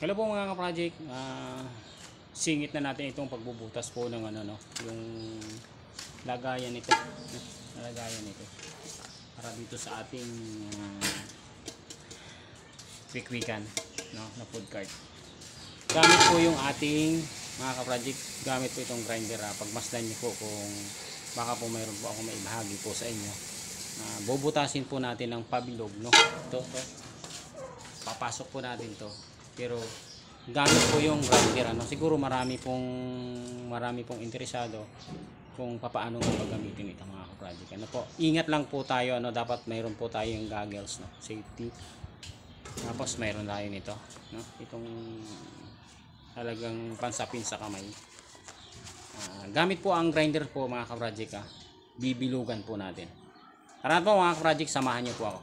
Hello po mga ka-project. Singit na natin itong pagbubutas po ng yung lagayan nito. Lagayan nito. Para dito sa ating quick-quickan, na food cart. Gamit po yung ating mga ka-project, gamit po itong grinder. Pagmasdan niyo po kung baka po mayroon po ako maibahagi po sa inyo. Bubutasin po natin ng pabilog, Ito. Papasok po natin to. Pero gamit po yung grinder, siguro marami pong interesado kung paano gagamitin ito mga ka-project. Ingat lang po tayo, dapat mayroon po tayong goggles, safety. Tapos mayroon tayo nito, itong talagang pansapin sa kamay. Gamit po ang grinder po mga ka-project, bibilugan po natin. Tara po mga ka-project, samahan niyo po ako.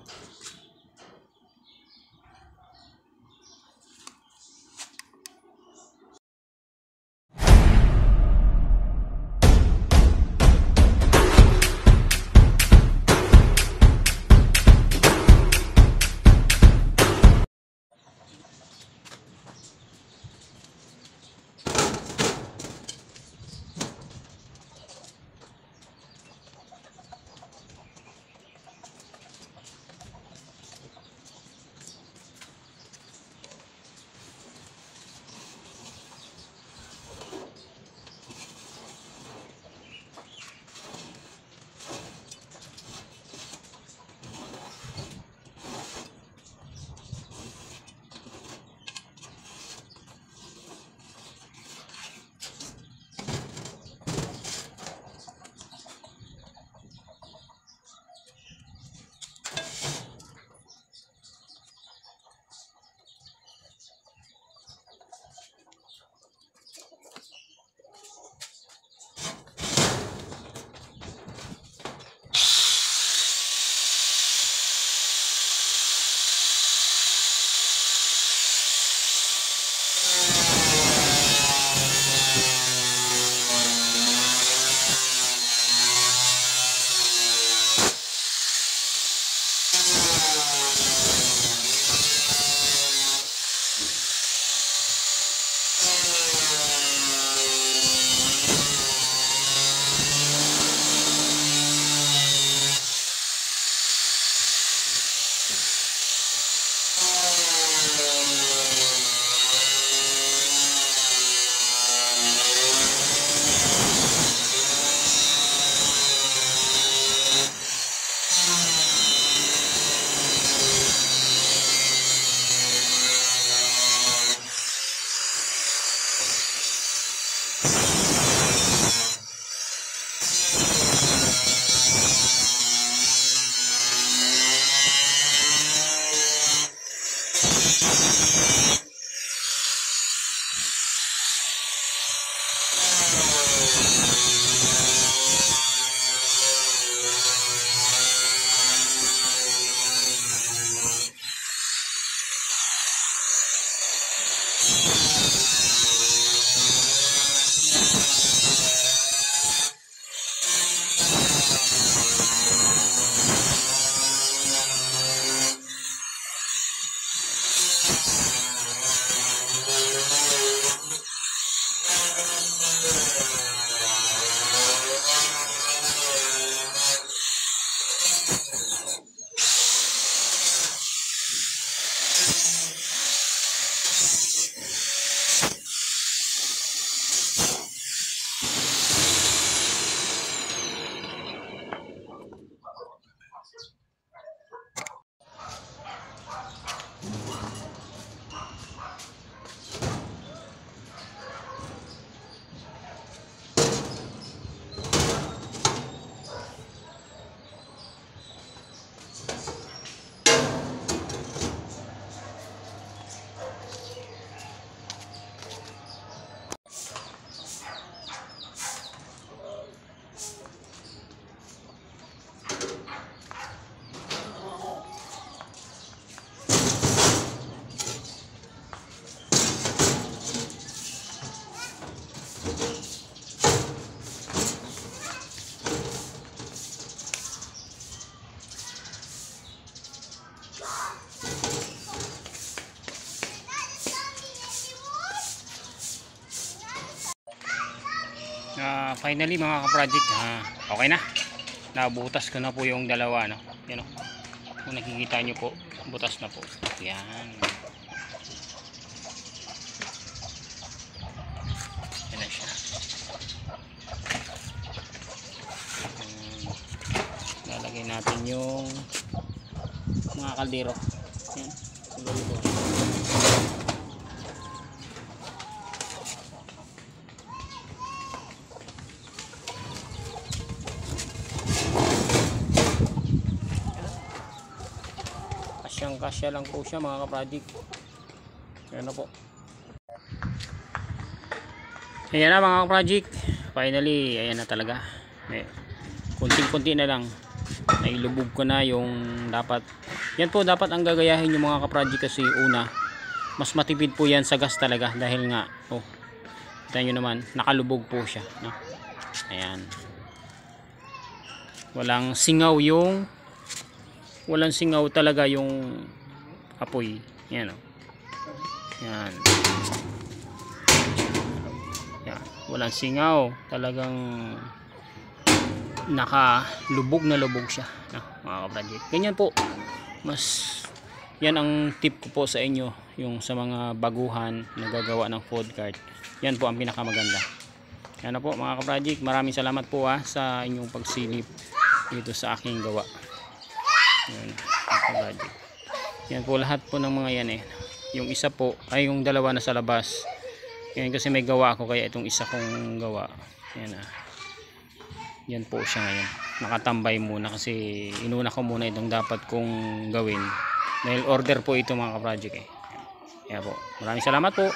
Finally mga ka-project, okay na. Nabutas ko na po yung dalawa, no? Yan, kung nakikita nyo po, butas na po. Yan. Yan na siya. Lalagay natin yung mga kaldero. Yan. Kasya lang po siya mga ka-project. Ayan na po. Ayan na mga ka-project. Finally, ayan na talaga. Kunting-kunti na lang. Nailubog ko na yung dapat. Yan po dapat ang gagayahin yung mga ka-project kasi una, mas matipid po yan sa gas talaga dahil nga, kita nyo naman, nakalubog po siya. No? Ayan. Walang singaw talaga yung apoy. Yan, yan. Yan. Walang singaw, talagang nakalubog na lubog siya, mga ka-project. Ganyan po, yan ang tip ko po sa inyo, yung sa mga baguhan na gagawa ng food cart. Yan po ang pinakamaganda. Yan na po mga ka-project, maraming salamat po sa inyong pagsilip dito sa aking gawa. Yan, yan po lahat po ng mga yan yung isa po ay yung dalawa na sa labas. Yan kasi may gawa ako kaya itong isa kong gawa. Yan yan po siya ngayon. Nakatambay muna kasi inuna ko muna itong dapat kong gawin. Dahil order po ito mga ka-project. Yan po. Maraming salamat po.